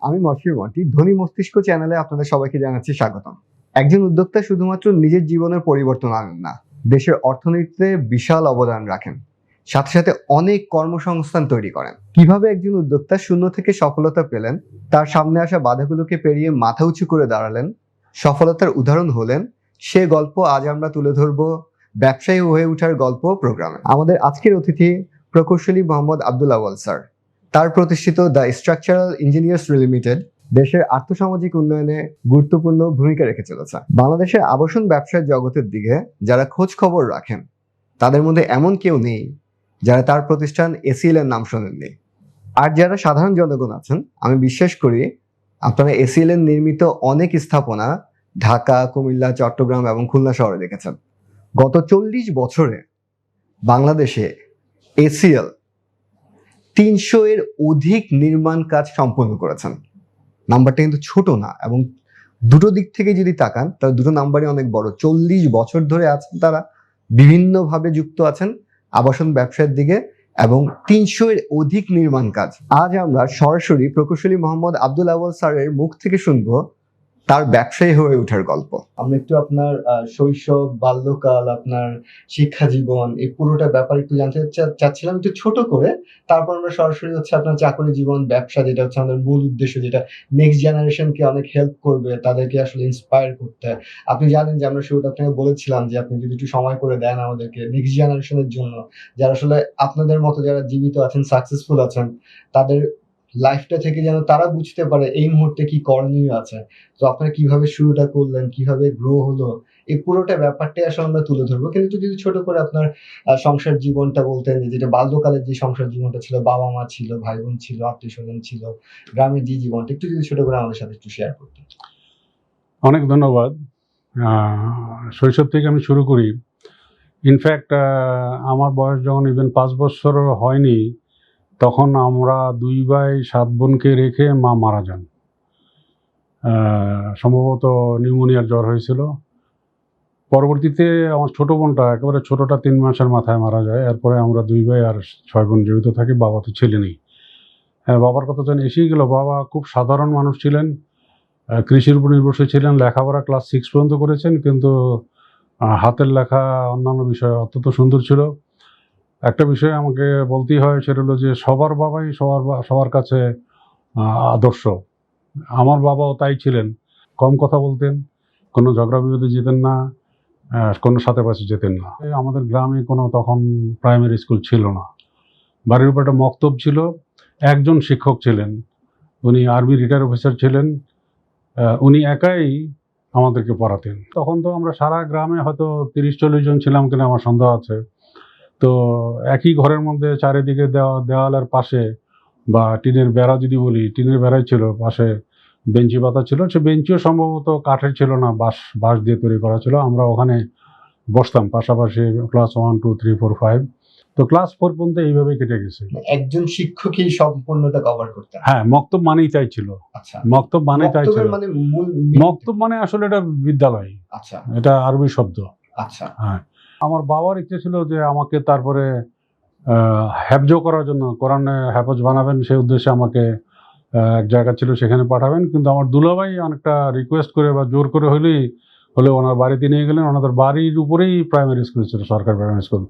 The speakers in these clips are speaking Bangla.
আমি মশির মন্টি, ধনী মস্তিষ্ক চ্যানেলে আপনাদের সবাইকে জানাচ্ছি স্বাগতম। একজন উদ্যোক্তা শুধুমাত্র নিজের জীবনের পরিবর্তন আনেন না, দেশের অর্থনীতিতে বিশাল অবদান রাখেন, সাথে সাথে অনেক কর্মসংস্থান তৈরি করেন। কিভাবে একজন উদ্যোক্তা শূন্য থেকে সফলতা পেলেন, তার সামনে আসা বাধাগুলোকে পেরিয়ে মাথা উঁচু করে দাঁড়ালেন, সফলতার উদাহরণ হলেন, সে গল্প আজ আমরা তুলে ধরবো ব্যবসায়ী হয়ে ওঠার গল্প প্রোগ্রামে। আমাদের আজকের অতিথি প্রকৌশলী মোহাম্মদ আব্দুল আওয়াল স্যার। তার প্রতিষ্ঠিত দ্য স্ট্রাকচারাল ইঞ্জিনিয়ার্স লিমিটেড দেশের আর্থসামাজিক উন্নয়নে গুরুত্বপূর্ণ ভূমিকা রেখে চলেছে। বাংলাদেশের আবাসন ব্যবসার জগতের দিকে যারা খোঁজ খবর রাখেন, তাদের মধ্যে এমন কেউ নেই যারা তার প্রতিষ্ঠান এসিএল এর নাম শোনেননি। আর যারা সাধারণ জনগণ আছেন, আমি বিশ্বাস করি আপনারা এসিএল এর নির্মিত অনেক স্থাপনা ঢাকা, কুমিল্লা, চট্টগ্রাম এবং খুলনা শহরে দেখেছেন। গত 40 বছরে বাংলাদেশে এসিএল 300 এর অধিক নির্মাণ কাজ সম্পন্ন করেছেন। নাম্বারটা কিন্তু ছোট না, এবং দুটো দিক থেকে যদি তাকান তাহলে দুটো নাম্বারই অনেক বড়। 40 বছর ধরে আছেন তারা, বিভিন্নভাবে যুক্ত আছেন আবাসন ব্যবসার দিকে, এবং 300 এর অধিক নির্মাণ কাজ। আজ আমরা সরাসরি প্রকৌশলী মোহাম্মদ আব্দুল আওয়াল স্যারের মুখ থেকে শুনবো তার ব্যবসায়ী হয়ে ওঠার গল্প। আমরা একটু আপনার শৈশব, বাল্যকাল, আপনার শিক্ষা জীবন, এই পুরোটা ব্যাপার একটু জানতে চাচ্ছিলাম একটু ছোট করে। তারপর আমরা সরাসরি হচ্ছে আপনার চাকরি জীবন, ব্যবসা, যেটা হচ্ছে আমাদের মূল উদ্দেশ্য, যেটা নেক্সট জেনারেশনকে অনেক হেল্প করবে, তাদেরকে আসলে ইন্সপায়ার করতে। আপনি জানেন যে আমরা শুরুতে আপনাকে বলেছিলাম যে আপনি যদি একটু সময় করে দেন আমাদেরকে নেক্সট জেনারেশনের জন্য, যারা আসলে আপনাদের মতো যারা জীবিত আছেন, সাকসেসফুল আছেন, তাদের লাইফটা থেকে যেন তারা বুঝতে পারে এই মুহূর্তে কি করণীয় আছে। তো আপনারা কিভাবে শুরুটা করলেন, কিভাবে গ্রো হলো, এই পুরোটা ব্যাপারটাই আসলে আমরা তুলে ধরবো। কিন্তু যদি ছোট করে আপনার সংসার জীবনটা বলতেন, যেটা বাল্যকালের যে সংসার জীবনটা ছিল, বাবা মা ছিল, ভাই বোন ছিল, আত্মীয় স্বজন ছিল, গ্রামের যে জীবনটা একটু যদি ছোট করে আমাদের সাথে একটু শেয়ার করতেন। অনেক ধন্যবাদ। শৈশব থেকে আমি শুরু করি। ইনফ্যাক্ট আমার বয়স যখন ইভেন 5 বছর হয়নি, তখন আমরা 2 ভাই 7 বোনকে রেখে মা মারা যান। সম্ভবত নিউমোনিয়ার জ্বর হয়েছিল। পরবর্তীতে আমার ছোট বোনটা, একেবারে ছোটটা 3 মাসের মাথায় মারা যায়। এরপরে আমরা 2 ভাই আর 6 বোন জীবিত থাকি। বাবা তো ছিলেনই। বাবার কথা যখন এসেই গেল, বাবা খুব সাধারণ মানুষ ছিলেন, কৃষির উপর নির্ভরশীল ছিলেন, লেখাপড়া ক্লাস 6 পর্যন্ত করেছেন, কিন্তু হাতের লেখা অন্যান্য বিষয় অত্যন্ত সুন্দর ছিল। একটা বিষয় আমাকে বলতেই হয়, সেটা হলো যে সবার বাবাই সবার কাছে আদর্শ। আমার বাবাও তাই ছিলেন। কম কথা বলতেন, কোনো ঝগড়া বিবাদে যেতেন না, কোনো সাথে পাশে যেতেন না। আমাদের গ্রামে কোনো তখন প্রাইমারি স্কুল ছিল না। বাড়ির উপর একটা মক্তব ছিল, একজন শিক্ষক ছিলেন, উনি আর্মি রিটায়ার অফিসার ছিলেন। উনি একাই আমাদেরকে পড়াতেন। তখন তো আমরা সারা গ্রামে হয়তো 30-40 জন ছিলাম কিনা আমার সন্দেহ আছে। তো একই ঘরের মধ্যে চারিদিকে দেওয়ালের পাশে, বা টিনের বেড়া যদি বলি, টিনের বেড়াই ছিল, পাশে বেঞ্চি পাতা ছিল। সে বেঞ্চিও সম্ভবত কাঠের ছিল না, বাঁশ দিয়ে তৈরি করা ছিল। আমরা ওখানে বসতাম পাশাপাশি, ক্লাস 1, 2, 3, 4, 5। তো ক্লাস 4 পর্যন্ত এইভাবেই কেটে গেছে। একজন শিক্ষকই সম্পূর্ণটা কভার করতেন। হ্যাঁ, মক্তব মানেই তাই ছিল। আচ্ছা, মক্তব মানেই তাই ছিল। মানে মূল মক্তব মানে আসলে এটা বিদ্যালয়। আচ্ছা, এটা আরবি শব্দ। আচ্ছা। হ্যাঁ, আমার বাবার ইচ্ছে ছিল যে আমাকে তারপরে হেফজ করার জন্য, কোরআনে হাফেজ বানাবেন, সেই উদ্দেশ্যে আমাকে এক জায়গা ছিল সেখানে পাঠাবেন। কিন্তু আমার দুলাভাই অনেকটা রিকোয়েস্ট করে বা জোর করে হলে ওনার বাড়িতে নিয়ে গেলেন। ওনাদের বাড়ির উপরেই প্রাইমারি স্কুল ছিল, সরকারি প্রাইমারি স্কুল,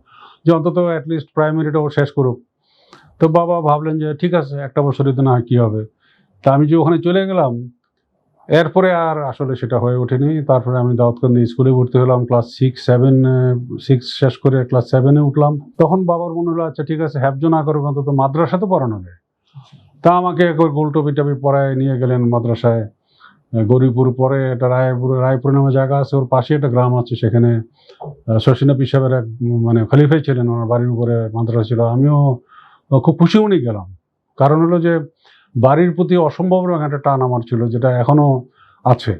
যে অন্তত অ্যাটলিস্ট প্রাইমারিটা ও শেষ করুক। তো বাবা ভাবলেন যে ঠিক আছে, একটা বছরই তো না, কি হবে। তা আমি যে ওখানে চলে গেলাম, এরপরে আর আসলে সেটা হয়ে ওঠেনি। তারপরে আমি দাউদকান্দি স্কুলে ভর্তি হলাম, ক্লাস 6 শেষ করে ক্লাস 7-এ উঠলাম। তখন বাবার মনে হলো আচ্ছা ঠিক আছে, হেফজ না করুক, অন্তত মাদ্রাসা তো পড়ানো যায়। তা আমাকে একবার গোলটপি টাপি পড়ায় নিয়ে গেলেন মাদ্রাসায়। গরিপুর পরে একটা রায়পুর নামে জায়গা আছে, ওর পাশে একটা গ্রাম আছে, সেখানে শশীনা পীর সাহেবের এক মানে খলিফাই ছিলেন, ওনার বাড়ির উপরে মাদ্রাসা ছিল। আমিও খুব খুশি মনেই গেলাম। কারণ হলো যে বাড়ির প্রতি অসম্ভব রকম একটা টান আমার ছিল, যেটা এখনো আছে।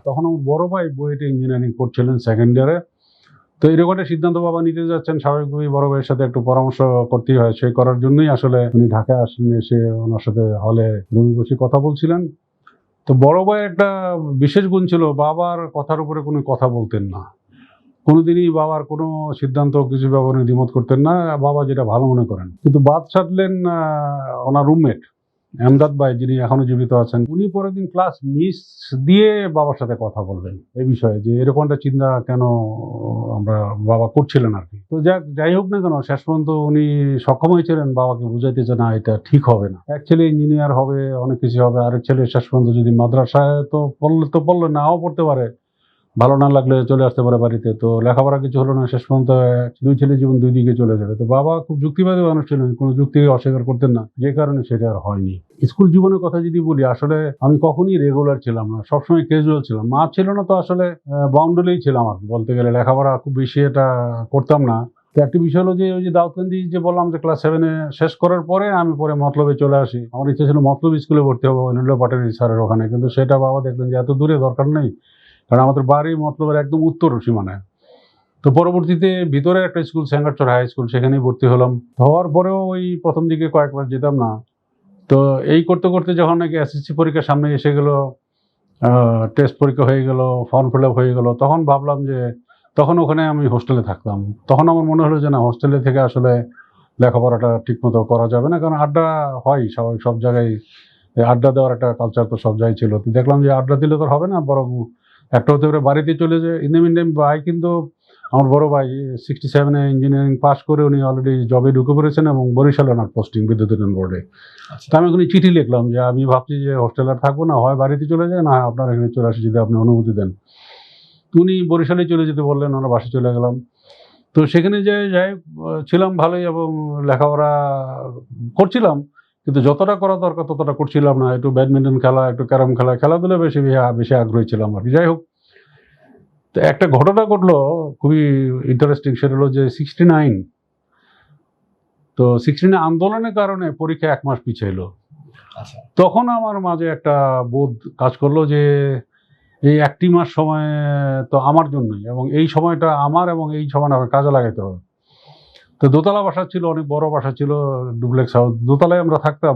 তখন আমার বড় ভাই বুয়েটে ইঞ্জিনিয়ারিং পড়ছিলেন, সেকেন্ড ইয়ারে। তো এরকম একটা সিদ্ধান্ত বাবা নিতে যাচ্ছেন, স্বাভাবিকভাবেই বড় ভাইয়ের সাথে একটু পরামর্শ করতেই হয়। সেই করার জন্যই আসলে উনি ঢাকায় আসেন, এসে ওনার সাথে হলে রুমে বসে কথা বলছিলেন। তো বড় ভাইয়ের একটা বিশেষ গুণ ছিল, বাবার কথার উপরে কোনো কথা বলতেন না। কোনোদিনই বাবার কোনো সিদ্ধান্ত কিছু ব্যাপারে উনি দ্বিমত করতেন না, বাবা যেটা ভালো মনে করেন। কিন্তু বাদ সাধলেন ওনার রুমমেট, এমদাদ ভাই যিনি এখনো জীবিত আছেন, উনি পরের দিন ক্লাস মিস দিয়ে বাবার সাথে কথা বলবেন এই বিষয়ে, যে এরকম একটা চিন্তা কেন আমরা বাবা করছিলেন আর কি। তো যাই হোক না কেন, শেষ পর্যন্ত উনি সক্ষম হয়েছিলেন বাবাকে বুঝাইতে, যে না এটা ঠিক হবে না, এক ছেলে ইঞ্জিনিয়ার হবে, অনেক কিছু হবে, আরেক ছেলে শেষ পর্যন্ত যদি মাদ্রাসায় তো পড়লে নাও পড়তে পারে, ভালো না লাগলে চলে আসতে পারে বাড়িতে, তো লেখাপড়া কিছু হলো না, শেষ পর্যন্ত দুই ছেলে জীবন দুই দিকে চলে যাবে। তো বাবা খুব যুক্তিবাদী মানুষ ছিলেন, কোনো যুক্তিকে অস্বীকার করতেন না, যে কারণে সেটা আর হয়নি। স্কুল জীবনের কথা যদি বলি, আসলে আমি কখনই রেগুলার ছিলাম না, সবসময় ক্যাজুয়াল ছিলাম। মা ছিল না, তো আসলে বাউন্ডারিই ছিলাম আর কি, বলতে গেলে লেখাপড়া খুব বেশি এটা করতাম না। তো একটা বিষয় হলো যে ওই যে দাউদকান্দি যে বললাম যে ক্লাস 7-এ শেষ করার পরে আমি পরে মতলবে চলে আসি। আমার ইচ্ছা ছিল মতলব স্কুলে ভর্তি হবো, অনিল পাটারি স্যারের ওখানে, কিন্তু সেটা বাবা দেখলেন যে এত দূরে দরকার নেই, কারণ আমাদের বাড়ি মতলবের একদম উত্তর সীমানায়। তো পরবর্তীতে ভিতরে একটা স্কুল, সেঙ্গারচর হাই স্কুল, সেখানেই ভর্তি হলাম। হওয়ার পরেও ওই প্রথম দিকে কয়েকবার যেতাম না। তো এই করতে করতে যখন নাকি এসএসসি পরীক্ষার সামনে এসে গেল, টেস্ট পরীক্ষা হয়ে গেল, ফর্ম ফিল আপ হয়ে গেল, তখন ভাবলাম যে, তখন ওখানে আমি হোস্টেলে থাকতাম, তখন আমার মনে হলো যে না, হোস্টেলে থেকে আসলে লেখাপড়াটা ঠিকমতো করা যাবে না, কারণ আড্ডা হয় স্বাভাবিক সব জায়গায়, আড্ডা দেওয়ার একটা কালচার তো সব জায়গায় ছিল। তো দেখলাম যে আড্ডা দিলে তো হবে না, বরং একটা হতে পারে বাড়িতে চলে যায়। ইন দ্য মিন টাইম ভাই, কিন্তু আমার বড় ভাই 67-এ ইঞ্জিনিয়ারিং পাস করে উনি অলরেডি জবে ঢুকে পড়েছেন, এবং বরিশালে ওনার পোস্টিং বিদ্যুৎ উন্নয়ন বোর্ডে। তো আমি ওখানে চিঠি লিখলাম যে আমি ভাবছি যে হোস্টেল আর থাকবো না, হয় বাড়িতে চলে যায়, না আপনার এখানে চলে আসি যদি আপনি অনুমতি দেন। তো উনি বরিশালে চলে যেতে বললেন, ওনার বাসায় চলে গেলাম। তো সেখানে যাই ছিলাম ভালোই, এবং লেখাপড়া করছিলাম, কিন্তু যতটা করা দরকার ততটা করছিলাম না। একটু ব্যাডমিন্টন খেলা, একটু ক্যারাম খেলা, খেলাধুলা বেশি আগ্রহী ছিলাম আর কি। যাই হোক, তো একটা ঘটনা ঘটলো খুবই ইন্টারেস্টিং, সেটা হলো যে 69 আন্দোলনের কারণে পরীক্ষা 1 মাস পিছাইলো। তখন আমার মাঝে একটা বোধ কাজ করলো যে এই 1টি মাস সময় তো আমার জন্যই, এবং এই সময়টা আমার, এবং এই সময়টা আমাকে কাজে লাগাইতে হবে। তো দোতলা বাসা ছিল, অনেক বড় বাসা ছিল, ডুপ্লেক্স হাউস। দোতলায় আমরা থাকতাম,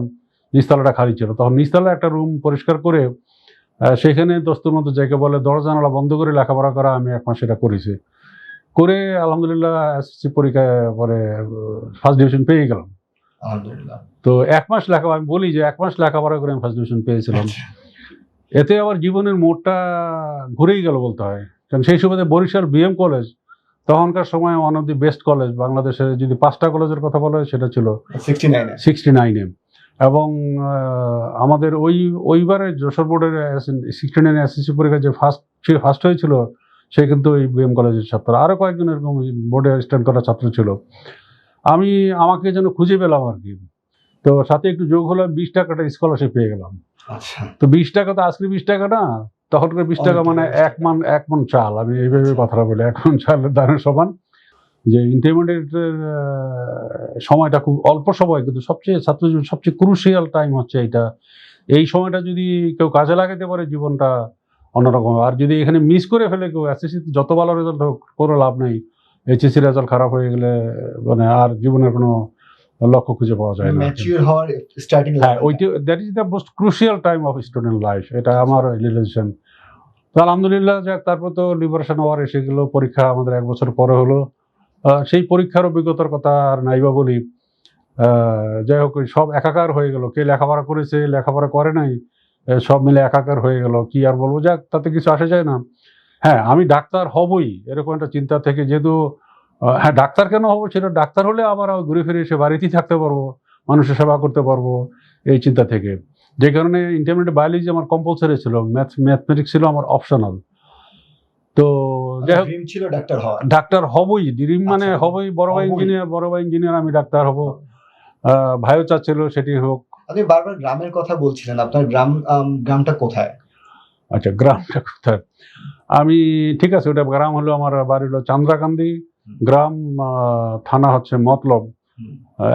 নিচতলাটা খালি ছিল। তখন নিচতলায় একটা রুম পরিষ্কার করে সেখানে দস্তুর মতো যাকে বলে দরজা জানালা বন্ধ করে লেখাপড়া করা, আমি 1 মাস সেটা করেছি। করে আলহামদুলিল্লাহ এসএসসি পরীক্ষায় পরে ফার্স্ট ডিভিশন পেয়ে গেলাম। আলহামদুলিল্লাহ। তো 1 মাস আমি বলি যে 1 মাস লেখাপড়া করে আমি ফার্স্ট ডিভিশন পেয়েছিলাম। এতে আবার জীবনের মোড়টা ঘুরেই গেল বলতে হয়, কারণ সেই সুবাদে বরিশাল বিএম কলেজ তখনকার সময় one of the best college বাংলাদেশের, যদি 5টা কলেজের কথা বলা হয় সেটা ছিল 69-এ। এবং আমাদের ওইবারে যশোর বোর্ডের 69 এসএসসি পরীক্ষায় যে ফার্স্ট হয়েছিল, সে কিন্তু ওই বিএম কলেজের ছাত্র। আরো কয়েকজন এরকম বোর্ডে স্ট্যান্ড করা ছাত্র ছিল। আমাকে যেন খুঁজে পেলাম আর কি। তো সাথে একটু যোগ হলো, 20 টাকাটা স্কলারশিপ পেয়ে গেলাম। তো 20 টাকা তো আজকে 20 টাকা না, তখনকার 20 টাকা মানে এক মন চাল। আমি এইভাবে কথাটা বলি, 1 মন চালের দামের সমান। যে ইন্টারমিডিয়েটের সময়টা খুব অল্প সময়, কিন্তু সবচেয়ে ক্রুশিয়াল টাইম হচ্ছে এইটা। এই সময়টা যদি কেউ কাজে লাগাতে পারে, জীবনটা অন্যরকম। আর যদি এখানে মিস করে ফেলে কেউ, এসএসসি যত ভালো রেজাল্ট হোক, কোনো লাভ নেই। এইচএসসি রেজাল্ট খারাপ হয়ে গেলে মানে আর জীবনের কোনো লক্ষ্য খুঁজে পাওয়া যায় না। হ্যাঁ, ওইটা that is the most crucial time of student life, এটা আমার রিলেশন। তো আলহামদুলিল্লাহ, যাক, তারপর তো লিবারেশন আওয়ার এসে গেল। পরীক্ষা আমাদের 1 বছর পরে হলো। সেই পরীক্ষার অভিজ্ঞতার কথা আর নাইবা বলি। যাই হোক, সব একাকার হয়ে গেল। কে লেখাপড়া করেছে, লেখাপড়া করে নাই, সব মিলে একাকার হয়ে গেল। কি আর বলবো, যাক, তাতে কিছু আসে যায় না। হ্যাঁ, আমি ডাক্তার হবই এরকম একটা চিন্তা থেকে, যেহেতু হ্যাঁ, ডাক্তার কেন হবো, সেটা ডাক্তার হলে আবার ঘুরে ফিরে এসে বাড়িতেই থাকতে পারবো, মানুষের সেবা করতে পারবো, এই চিন্তা থেকে। যে কারণে ইন্টারমিডিয়েট বায়োলজি আমার কম্পালসারি ছিল, ম্যাথমেটিক্স ছিল আমার অপশনাল। তো যাই হোক, ছিল ডাক্তার হবই, ড্রিম মানে হবই, বড় ভাই ইঞ্জিনিয়ার, আমি ডাক্তার হব। ভাইও চাচ্ছিল সেটি হোক। আপনি বারবার গ্রামের কথা বলছিলেন, আপনার গ্রামটা কোথায়? আচ্ছা, গ্রামটা কোথায়? আমি ঠিক আছে, ওটা গ্রাম হলো, আমার বাড়ি হলো চান্দ্রাকান্দি গ্রাম, থানা হচ্ছে মতলব,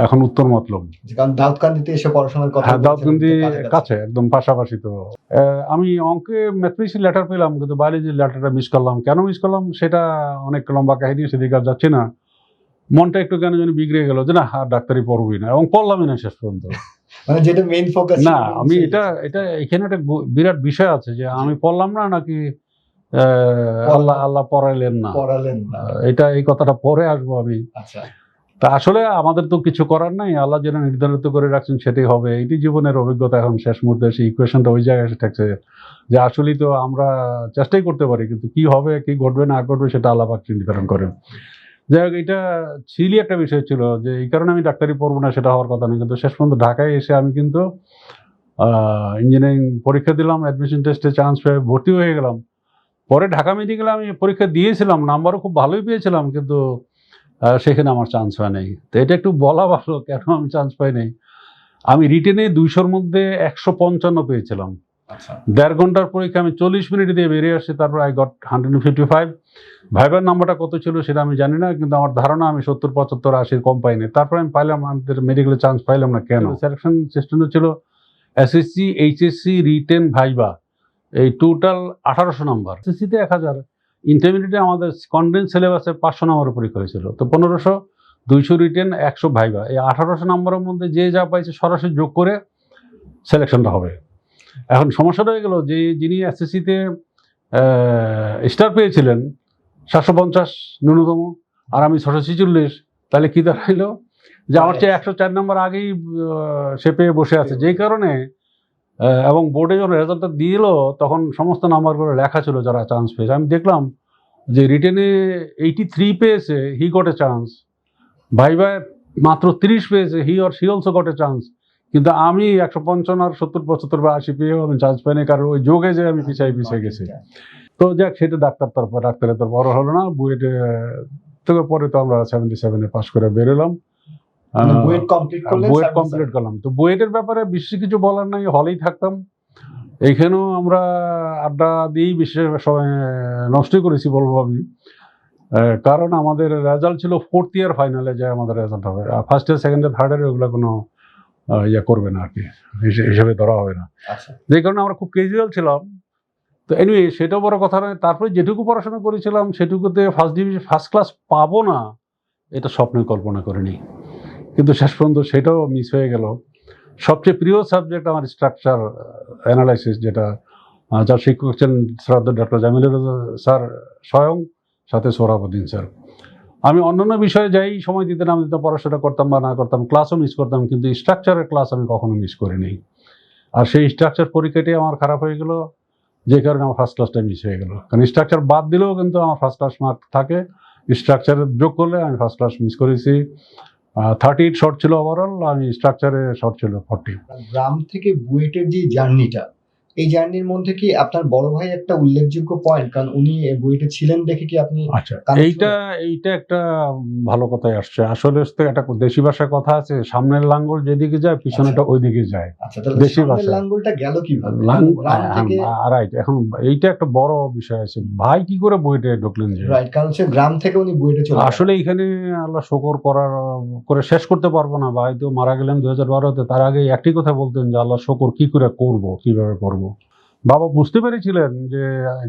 এখন উত্তর মতলব। কারণ দাউদকান্দিতে এসে পড়াশোনার কথা। হ্যাঁ, দাউদকান্দি কাছে, একদম পাশাপাশি। তো আমি অঙ্কে ম্যাথমেটিক্স লেটার পেলাম, কিন্তু বায়োলজির লেটারটা মিস করলাম। কেন মিস করলাম সেটা অনেক লম্বা কাহিনী, সেদিকে আর যাচ্ছি না। মনটা একটু কেন যেন বিগড়ে গেল, যে না, আর ডাক্তারি পড়বই না, এবং পড়লামই না শেষ পর্যন্ত। মানে যেটা মেইন ফোকাস না, আমি এটা এখানে একটা বিরাট বিষয় আছে, যে আমি পড়লাম না নাকি আল্লাহ পড়াইলেন না, এই কথাটা পরে আসবো আমি। তা আসলে আমাদের তো কিছু করার নাই, আল্লাহ যেটা নির্ধারিত করে রাখছেন সেটাই হবে। এটি জীবনের অভিজ্ঞতা। এখন শেষ মুহূর্তে সেই ইকুয়েশনটা ওই জায়গায় এসে ঠেকছে যে আসলেই তো আমরা চেষ্টাই করতে পারি, কিন্তু কি হবে কি ঘটবে না ঘটবে সেটা আল্লাহ পাক নির্ধারণ করেন। যাই হোক, এটা সিলি একটা বিষয় ছিল যে এই কারণে আমি ডাক্তারি পড়বো না, সেটা হওয়ার কথা নেই। কিন্তু শেষ পর্যন্ত ঢাকায় এসে আমি কিন্তু ইঞ্জিনিয়ারিং পরীক্ষা দিলাম, অ্যাডমিশন টেস্টে চান্স পেয়ে ভর্তি হয়ে গেলাম। পরে ঢাকা মেডিকেলে আমি পরীক্ষা দিয়েছিলাম, নাম্বারও খুব ভালোই পেয়েছিলাম, কিন্তু সেখানে আমার চান্স হয় নাই। তো এটা একটু বলা ভালো কেন আমি চান্স পাই নাই। আমি রিটেনে 200-র মধ্যে 155 পেয়েছিলাম। আচ্ছা, 1.5 ঘন্টার পরীক্ষা আমি 40 মিনিট দিয়ে বেরিয়ে আসছি, তারপর আই গট 155। ভাইবার নাম্বারটা কত ছিল সেটা আমি জানি না, কিন্তু আমার ধারণা আমি 70, 75, 80 কম পাইনি। তারপর আমি পাইলাম, আমাদের মেডিকেলে চান্স পাইলাম না কেন? সিলেকশন সিস্টেমটা ছিল এসএসসি, এইচএসসি, রিটেন, ভাইবা, এই টোটাল 1800 নাম্বার। এসএসসিতে 1000, ইন্টারমিডিয়েটে আমাদের কনডেন্স সিলেবাসে 500 নাম্বারের পরীক্ষা হয়েছিল। তো 1500, 200 রিটেন, 100 ভাইবা। এই 1800 নাম্বারের মধ্যে যে যা পাইছে সরাসরি যোগ করে সিলেকশনটা হবে। এখন সমস্যাটা হয়ে গেল যে যিনি এসএসসিতে স্টার পেয়েছিলেন 750 ন্যূনতম, আর আমি 646, তাহলে কি দাঁড়াইলো যে আমার চেয়ে 104 নাম্বার আগেই সে পেয়ে বসে আছে। যেই কারণে এবং বোর্ডে যখন রেজাল্টটা দিল তখন সমস্ত নাম্বারগুলো লেখা ছিল যারা চান্স পেয়েছে। আমি দেখলাম যে রিটেনে 83 পেয়েছে, হি গট এ চান্স। ভাইভায় মাত্র 30 পেয়েছে, he or she also got a chance. কিন্তু আমি 155 আর 70, 75 বা 80 পেয়েও আমি চান্স পাইনি, কারণ ওই যোগে যে আমি পিছিয়ে গেছি। তো যাক, সেটা ডাক্তারের তো বড় হলো না। বুয়েটে থেকে পরে তো আমরা 77-এ পাশ করে বেরোলাম। বুয়েট কমপ্লিট করলাম। তো বুয়েটের ব্যাপারে বিশেষ কিছু বলার নাই, হলেই থাকতাম। এইখানেও আমরা আড্ডা দিয়েই বিশেষ সময় নষ্টই করেছি বলবো আমি। কারণ আমাদের রেজাল্ট ছিল 4th ইয়ার ফাইনালে যায় আমাদের রেজাল্ট হবে। First year, second year, third year ওগুলো কোনো ইয়ে করবে না আর কি, হিসেবে ধরা হবে না। যে কারণে আমরা খুব ক্যাজুয়াল ছিলাম। তো এনিওয়ে, সেটাও বড় কথা নয়। তারপরে যেটুকু পড়াশোনা করেছিলাম সেটুকুতে ফার্স্ট ক্লাস পাবো না এটা স্বপ্নে কল্পনা করিনি, কিন্তু শেষ পর্যন্ত সেটাও মিস হয়ে গেল। সবচেয়ে প্রিয় সাবজেক্ট আমার স্ট্রাকচার অ্যানালাইসিস, যেটা যার শিক্ষক ছিলেন শ্রদ্ধা ডক্টর জামিলুর স্যার স্বয়ং, সাথে সোহরাবুদ্দিন স্যার। আমি অন্যান্য বিষয়ে যাই সময় দিতে না দিতে, পড়াশোনা করতাম বা না করতাম, ক্লাসও মিস করতাম, কিন্তু স্ট্রাকচারের ক্লাস আমি কখনো মিস করিনি। আর সেই স্ট্রাকচার পরীক্ষাটি আমার খারাপ হয়ে গেল, যে কারণে আমার ফার্স্ট ক্লাসটা মিস হয়ে গেল। কারণ স্ট্রাকচার বাদ দিলেও কিন্তু আমার ফার্স্ট ক্লাস মার্ক থাকে, স্ট্রাকচারে যোগ করলে আমি ফার্স্ট ক্লাস মিস করেছি। 38 শর্ট ছিল ওভারঅল, আমি স্ট্রাকচারে শর্ট ছিল 40। গ্রাম থেকে বুয়েটের যে জার্নিটা, এই জার্নির মধ্যে কি আপনার বড় ভাই একটা উল্লেখযোগ্য পয়েন্ট? কারণ উনি বুয়েটে ছিলেন দেখে কি আপনি? আচ্ছা, এইটা একটা ভালো কথাই আসছে। আসলে একটা দেশি ভাষায় কথা আছে, সামনের লাঙ্গল যেদিকে যায় পিছনেটা ওইদিকে যায়। দেশি ভাষা লাঙ্গলটা গেল কিভাবে? রাইট। এখন এইটা একটা বড় বিষয় আছে, ভাই কি করে বুয়েটে ঢুকলেন? যে রাইট, কারণ সে গ্রাম থেকে উনি বুয়েটে চলে আসলে এখানে আল্লাহ শুকর করে শেষ করতে পারবো না। ভাই তো মারা গেলেন 2012-তে, তার আগে একটি কথা বলতেন যে আল্লাহ শুকর কি করে করব, কিভাবে করব। বাবা বুঝতে পেরেছিলেন যে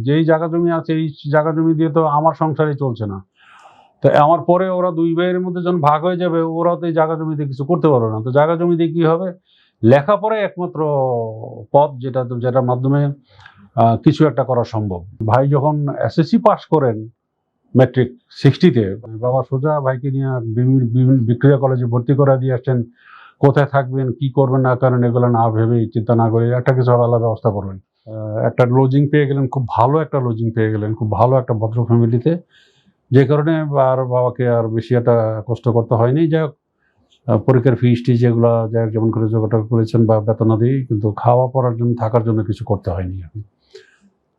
যেই জায়গা জমি আছে এই জায়গা জমি দিয়ে তো আমার সংসারই চলছে না। তো আমার পরে ওরা দুই ভাইয়ের মধ্যে যখন ভাগ হয়ে যাবে, ওরা তো এই জায়গা জমিতে কিছু করতে পারবে না। তো জায়গা জমি দিয়ে কি হবে? লেখাপড়াই একমাত্র পথ যেটার মাধ্যমে কিছু একটা করা সম্ভব। ভাই যখন এসএসসি পাস করেন ম্যাট্রিক 60-তে, বাবা সোজা ভাইকে নিয়ে বিভিন্ন ভিক্টোরিয়া কলেজে ভর্তি করা দিয়ে আসছেন। কোথায় থাকবেন, কি করবেন না করেন, এগুলো না ভেবে, চিন্তা না করে একটা কিছু আলাদা ব্যবস্থা করবেন। একটা লজিং পেয়ে গেলেন, খুব ভালো একটা লজিং পেয়ে গেলেন, খুব ভালো একটা ভদ্র ফ্যামিলিতে, যে কারণে আর বাবাকে আর বেশি একটা কষ্ট করতে হয়নি। যাই হোক, পরীক্ষার ফিসটি যেগুলো যাই হোক যেমন করে যোগাযোগ করেছেন বা বেতনাদি, কিন্তু খাওয়া পড়ার জন্য, থাকার জন্য কিছু করতে হয়নি।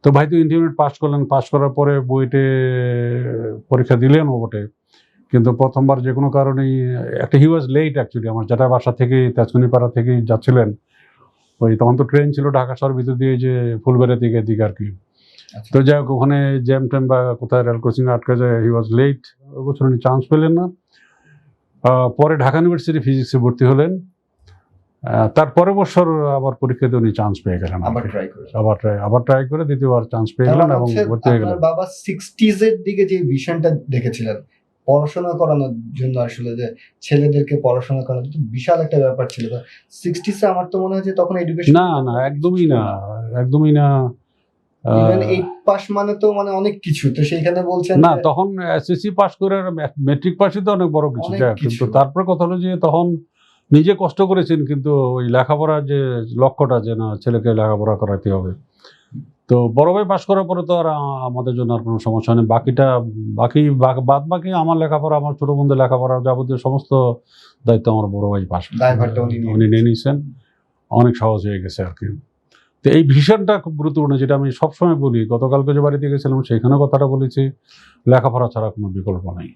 তো ভাই তো ইন্টারমিডিয়েট পাস করলেন, পাস করার পরে বুয়েটে পরীক্ষা দিলেন ওবটে, কিন্তু প্রথমবার যে কোনো কারণেই একটা হি ওয়াজ লেট অ্যাকচুয়ালি। আমার যেটা বাসা থেকে তেজকুনিপাড়া থেকে যাচ্ছিলেন, ওই তখন তো ট্রেন ছিল ঢাকা শহর ভিতর দিয়ে যে ফুলবাড়ি দিকে দিকে আর কি। তো যাই হোক, ওখানে জ্যাম ট্যাম বা কোথায় রেল ক্রসিং আটকে যায়, হি ওয়াজ লেট। ওই বছর উনি চান্স পেলেন না। পরে ঢাকা ইউনিভার্সিটি ফিজিক্সে ভর্তি হলেন। তার পরের বছর আবার পরীক্ষাতে উনি চান্স পেয়ে গেলেন, আবার ট্রাই করে দ্বিতীয়বার চান্স পেয়ে গেলেন এবং ভর্তি হয়ে গেলেন। বাবা 60s এর দিকে যে ভিশনটা দেখেছিলেন পড়াশোনা করানোর জন্য, আসলে যে ছেলেদেরকে পড়াশোনা করানো বিশাল একটা ব্যাপার ছিল 60s। আমার তো মনে হয় যে তখন এডুকেশন না, একদমই না। ইভেন 8 পাস মানে তো মানে অনেক কিছু, তো সেইখানে বলছেন না যে তখন এসএসসি পাস করে মেট্রিক পাসই তো অনেক বড় কিছু, অনেক যাক, কিছু। কিন্তু তারপরে কথা হলো যে তখন নিজে কষ্ট করেছেন, কিন্তু ওই লেখাপড়ার যে লক্ষ্যটা, যে না ছেলেকে লেখাপড়া করাতে হবে, তো বড় ভাই পাস করার পরে তো আর আমাদের জন্য আর কোনো সমস্যা নেই। বাদ বাকি আমার লেখাপড়া, আমার ছোট বোনদের লেখাপড়া, যাবতীয় সমস্ত দায়িত্ব আমার বড় ভাই দায়ভারটা উনি নিয়ে উনি নিয়ে নিয়েছেন। অনেক সহজ হয়ে গেছে আর কি। তো এই ভিশনটা খুব গুরুত্বপূর্ণ, যেটা আমি সবসময় বলি। গতকালকে যে বাড়িতে গেছিলাম সেখানেও কথাটা বলেছি, লেখাপড়া ছাড়া কোনো বিকল্প নাই।